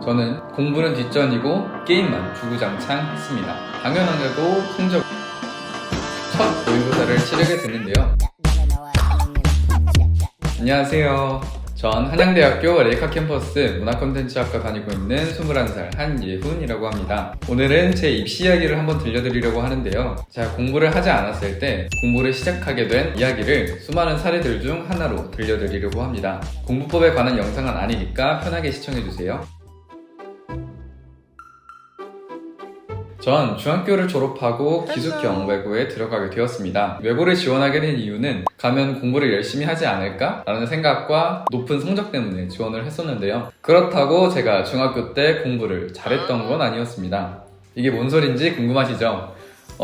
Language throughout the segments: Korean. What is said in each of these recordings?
저는 공부는 뒷전이고 게임만 주구장창 했습니다. 당연하게도 성적 첫 모의고사를 치르게 됐는데요. 안녕하세요. 전 한양대학교 레이카 캠퍼스 문화콘텐츠학과 다니고 있는 21살 한예훈이라고 합니다. 오늘은 제 입시 이야기를 한번 들려드리려고 하는데요. 제가 공부를 하지 않았을 때 공부를 시작하게 된 이야기를 수많은 사례들 중 하나로 들려드리려고 합니다. 공부법에 관한 영상은 아니니까 편하게 시청해주세요. 전 중학교를 졸업하고 기숙형 외고에 들어가게 되었습니다. 외고를 지원하게 된 이유는 가면 공부를 열심히 하지 않을까? 라는 생각과 높은 성적 때문에 지원을 했었는데요. 그렇다고 제가 중학교 때 공부를 잘했던 건 아니었습니다. 이게 뭔 소린지 궁금하시죠?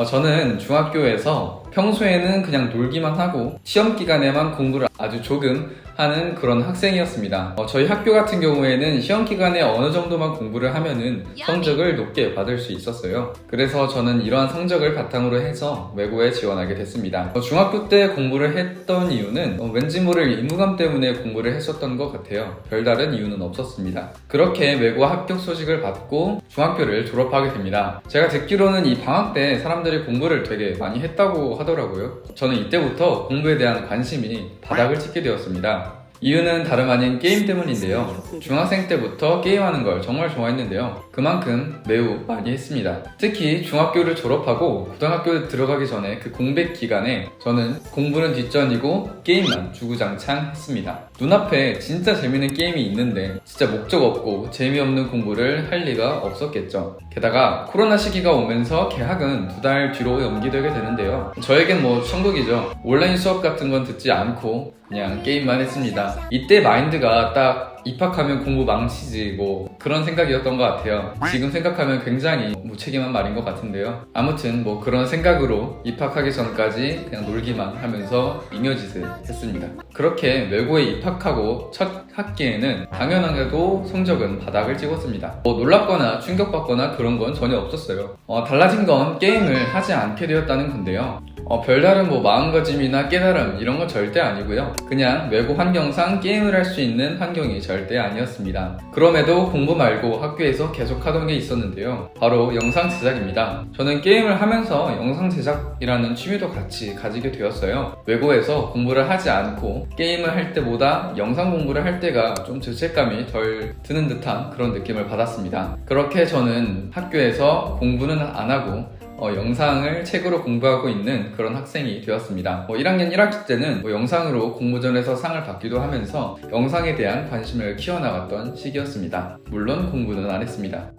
저는 중학교에서 평소에는 그냥 놀기만 하고 시험 기간에만 공부를 아주 조금 하는 그런 학생이었습니다. 저희 학교 같은 경우에는 시험 기간에 어느 정도만 공부를 하면은 성적을 높게 받을 수 있었어요. 그래서 저는 이러한 성적을 바탕으로 해서 외고에 지원하게 됐습니다. 중학교 때 공부를 했던 이유는 왠지 모를 의무감 때문에 공부를 했었던 것 같아요. 별다른 이유는 없었습니다. 그렇게 외고 합격 소식을 받고 중학교를 졸업하게 됩니다. 제가 듣기로는 이 방학 때 사람들이 공부를 되게 많이 했다고 하더라고요. 저는 이때부터 공부에 대한 관심이 바닥을 찍게 되었습니다. 이유는 다름 아닌 게임 때문인데요. 중학생 때부터 게임하는 걸 정말 좋아했는데요. 그만큼 매우 많이 했습니다. 특히 중학교를 졸업하고 고등학교에 들어가기 전에 그 공백 기간에 저는 공부는 뒷전이고 게임만 주구장창 했습니다. 눈앞에 진짜 재밌는 게임이 있는데 진짜 목적 없고 재미없는 공부를 할 리가 없었겠죠. 게다가 코로나 시기가 오면서 개학은 2달 뒤로 연기되게 되는데요. 저에겐 뭐 천국이죠. 온라인 수업 같은 건 듣지 않고 그냥 게임만 했습니다. 이때 마인드가 딱 입학하면 공부 망치지 뭐 그런 생각이었던 것 같아요. 지금 생각하면 굉장히 무책임한 말인 것 같은데요. 아무튼 뭐 그런 생각으로 입학하기 전까지 그냥 놀기만 하면서 잉여짓을 했습니다. 그렇게 외고에 입학하고 첫 학기에는 당연하게도 성적은 바닥을 찍었습니다. 놀랍거나 충격받거나 그런 건 전혀 없었어요. 달라진 건 게임을 하지 않게 되었다는 건데요. 별다른 마음가짐이나 깨달음 이런 건 절대 아니고요. 그냥 외고 환경상 게임을 할 수 있는 환경이 절대 아니었습니다. 그럼에도 공부 말고 학교에서 계속 하던 게 있었는데요. 바로 영상 제작입니다. 저는 게임을 하면서 영상 제작이라는 취미도 같이 가지게 되었어요. 외고에서 공부를 하지 않고 게임을 할 때보다 영상 공부를 할 때가 좀 죄책감이 덜 드는 듯한 그런 느낌을 받았습니다. 그렇게 저는 학교에서 공부는 안 하고 영상을 책으로 공부하고 있는 그런 학생이 되었습니다. 1학년 1학기 때는 영상으로 공모전에서 상을 받기도 하면서 영상에 대한 관심을 키워나갔던 시기였습니다. 물론 공부는 안 했습니다.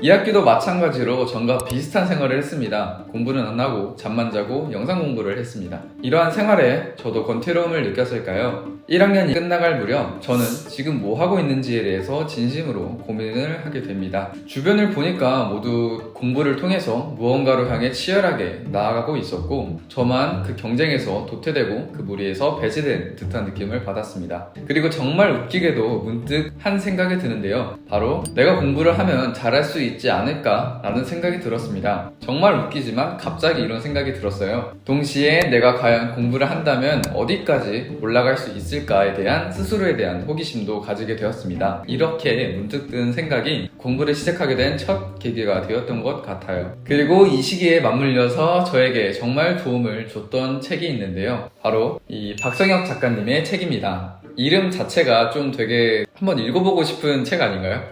2학기도 마찬가지로 전과 비슷한 생활을 했습니다. 공부는 안 하고 잠만 자고 영상 공부를 했습니다. 이러한 생활에 저도 권태로움을 느꼈을까요? 1학년이 끝나갈 무렵 저는 지금 뭐 하고 있는지에 대해서 진심으로 고민을 하게 됩니다. 주변을 보니까 모두 공부를 통해서 무언가로 향해 치열하게 나아가고 있었고 저만 그 경쟁에서 도태되고 그 무리에서 배제된 듯한 느낌을 받았습니다. 그리고 정말 웃기게도 문득 한 생각이 드는데요. 바로 내가 공부를 하면 잘할 수 있지 않을까 라는 생각이 들었습니다. 정말 웃기지만 갑자기 이런 생각이 들었어요. 동시에 내가 과연 공부를 한다면 어디까지 올라갈 수 있을까에 대한 스스로에 대한 호기심도 가지게 되었습니다. 이렇게 문득 든 생각이 공부를 시작하게 된 첫 계기가 되었던 것 같아요. 그리고 이 시기에 맞물려서 저에게 정말 도움을 줬던 책이 있는데요. 바로 이 박성혁 작가님의 책입니다. 이름 자체가 좀 되게 한번 읽어보고 싶은 책 아닌가요?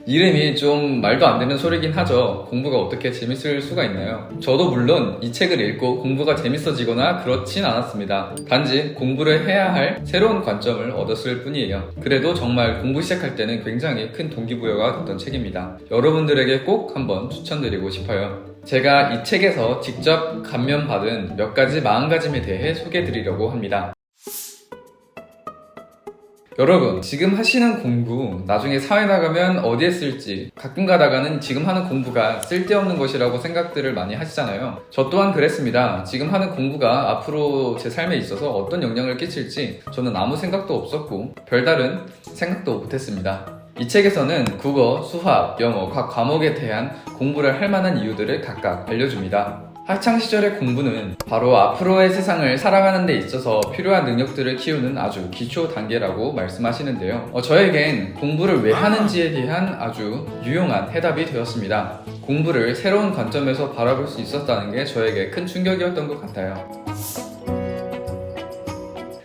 이름이 좀 말도 안 되는 소리긴 하죠. 공부가 어떻게 재밌을 수가 있나요? 저도 물론 이 책을 읽고 공부가 재밌어지거나 그렇진 않았습니다. 단지 공부를 해야 할 새로운 관점을 얻었을 뿐이에요. 그래도 정말 공부 시작할 때는 굉장히 큰 동기부여가 됐던 책입니다. 여러분들에게 꼭 한번 추천드리고 싶어요. 제가 이 책에서 직접 감명받은 몇 가지 마음가짐에 대해 소개해드리려고 합니다. 여러분, 지금 하시는 공부 나중에 사회 나가면 어디에 쓸지 가끔 가다가는 지금 하는 공부가 쓸데없는 것이라고 생각들을 많이 하시잖아요. 저 또한 그랬습니다. 지금 하는 공부가 앞으로 제 삶에 있어서 어떤 영향을 끼칠지 저는 아무 생각도 없었고 별다른 생각도 못했습니다. 이 책에서는 국어, 수학, 영어 각 과목에 대한 공부를 할 만한 이유들을 각각 알려줍니다. 학창시절의 공부는 바로 앞으로의 세상을 살아가는 데 있어서 필요한 능력들을 키우는 아주 기초 단계라고 말씀하시는데요. 저에겐 공부를 왜 하는지에 대한 아주 유용한 해답이 되었습니다. 공부를 새로운 관점에서 바라볼 수 있었다는 게 저에게 큰 충격이었던 것 같아요.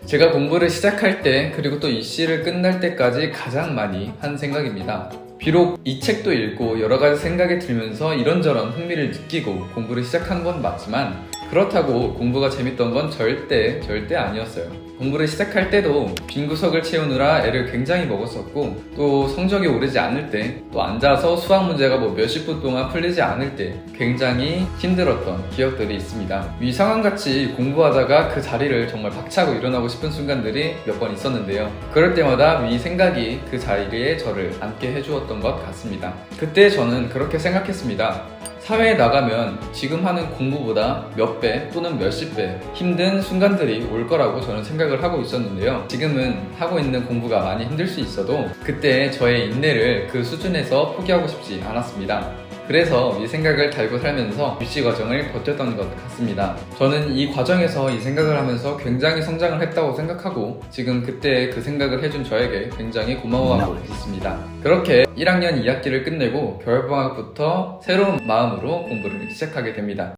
제가 공부를 시작할 때 그리고 또 입시를 끝날 때까지 가장 많이 한 생각입니다. 비록 이 책도 읽고 여러 가지 생각이 들면서 이런저런 흥미를 느끼고 공부를 시작한 건 맞지만 그렇다고 공부가 재밌던 건 절대 아니었어요. 공부를 시작할 때도 빈 구석을 채우느라 애를 굉장히 먹었었고 또 성적이 오르지 않을 때 또 앉아서 수학 문제가 몇십 분 동안 풀리지 않을 때 굉장히 힘들었던 기억들이 있습니다. 이 상황같이 공부하다가 그 자리를 정말 박차고 일어나고 싶은 순간들이 몇 번 있었는데요. 그럴 때마다 이 생각이 그 자리에 저를 앉게 해주었던 것 같습니다. 그때 저는 그렇게 생각했습니다. 사회에 나가면 지금 하는 공부보다 몇 배 또는 몇십 배 힘든 순간들이 올 거라고 저는 생각을 하고 있었는데요. 지금은 하고 있는 공부가 많이 힘들 수 있어도 그때 저의 인내를 그 수준에서 포기하고 싶지 않았습니다. 그래서 이 생각을 달고 살면서 입시 과정을 버텼던 것 같습니다. 저는 이 과정에서 이 생각을 하면서 굉장히 성장을 했다고 생각하고 지금 그때 그 생각을 해준 저에게 굉장히 고마워하고 있습니다. 그렇게 1학년 2학기를 끝내고 겨울방학부터 새로운 마음으로 공부를 시작하게 됩니다.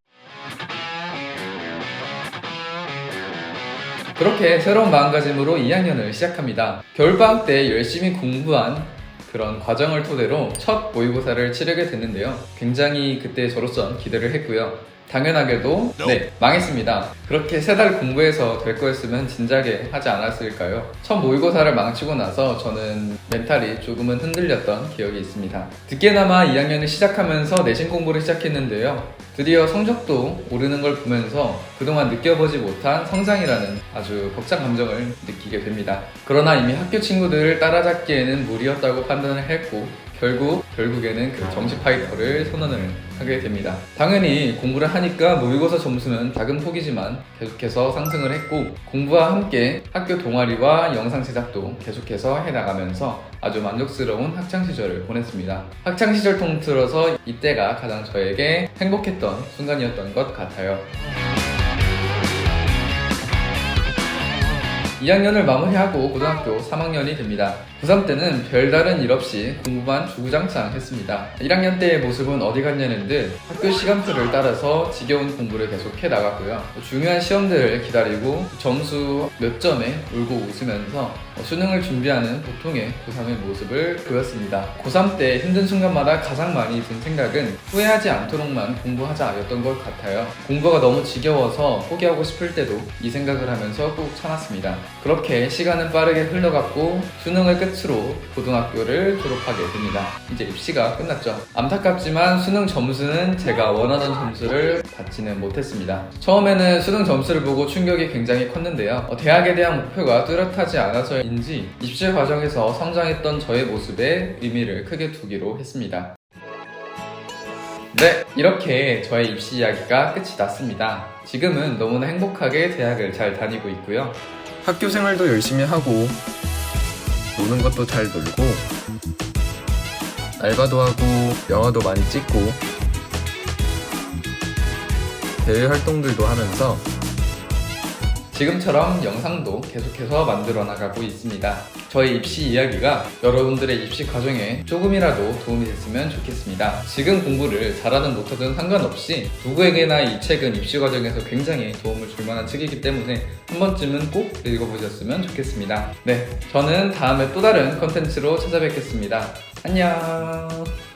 그렇게 새로운 마음가짐으로 2학년을 시작합니다. 겨울방학 때 열심히 공부한 그런 과정을 토대로 첫 모의고사를 치르게 됐는데요. 굉장히 그때 저로선 기대를 했고요. 당연하게도 망했습니다. 그렇게 3달 공부해서 될 거였으면 진작에 하지 않았을까요? 첫 모의고사를 망치고 나서 저는 멘탈이 조금은 흔들렸던 기억이 있습니다. 늦게나마 2학년을 시작하면서 내신 공부를 시작했는데요. 드디어 성적도 오르는 걸 보면서 그동안 느껴보지 못한 성장이라는 아주 벅찬 감정을 느끼게 됩니다. 그러나 이미 학교 친구들을 따라잡기에는 무리였다고 판단을 했고 결국에는 그 정시 파이터를 선언을 하게 됩니다. 당연히 공부를 하니까 모의고사 점수는 작은 폭이지만 계속해서 상승을 했고 공부와 함께 학교 동아리와 영상 제작도 계속해서 해나가면서 아주 만족스러운 학창시절을 보냈습니다. 학창시절 통틀어서 이때가 가장 저에게 행복했던 순간이었던 것 같아요. 2학년을 마무리하고 고등학교 3학년이 됩니다. 고3 때는 별다른 일 없이 공부만 주구장창 했습니다. 1학년 때의 모습은 어디 갔냐는 듯 학교 시간표를 따라서 지겨운 공부를 계속 해나갔고요. 중요한 시험들을 기다리고 점수 몇 점에 울고 웃으면서 수능을 준비하는 보통의 고3의 모습을 보였습니다. 고3 때 힘든 순간마다 가장 많이 든 생각은 후회하지 않도록만 공부하자였던 것 같아요. 공부가 너무 지겨워서 포기하고 싶을 때도 이 생각을 하면서 꾹 참았습니다. 그렇게 시간은 빠르게 흘러갔고 수능을 끝으로 고등학교를 졸업하게 됩니다. 이제 입시가 끝났죠. 안타깝지만 수능 점수는 제가 원하던 점수를 받지는 못했습니다. 처음에는 수능 점수를 보고 충격이 굉장히 컸는데요. 대학에 대한 목표가 뚜렷하지 않아서인지 입시 과정에서 성장했던 저의 모습에 의미를 크게 두기로 했습니다. 네, 이렇게 저의 입시 이야기가 끝이 났습니다. 지금은 너무나 행복하게 대학을 잘 다니고 있고요. 학교 생활도 열심히 하고 노는 것도 잘 놀고 알바도 하고 영화도 많이 찍고 대외 활동들도 하면서 지금처럼 영상도 계속해서 만들어 나가고 있습니다. 저의 입시 이야기가 여러분들의 입시 과정에 조금이라도 도움이 됐으면 좋겠습니다. 지금 공부를 잘하든 못하든 상관없이 누구에게나 이 책은 입시 과정에서 굉장히 도움을 줄 만한 책이기 때문에 한 번쯤은 꼭 읽어보셨으면 좋겠습니다. 네, 저는 다음에 또 다른 컨텐츠로 찾아뵙겠습니다. 안녕.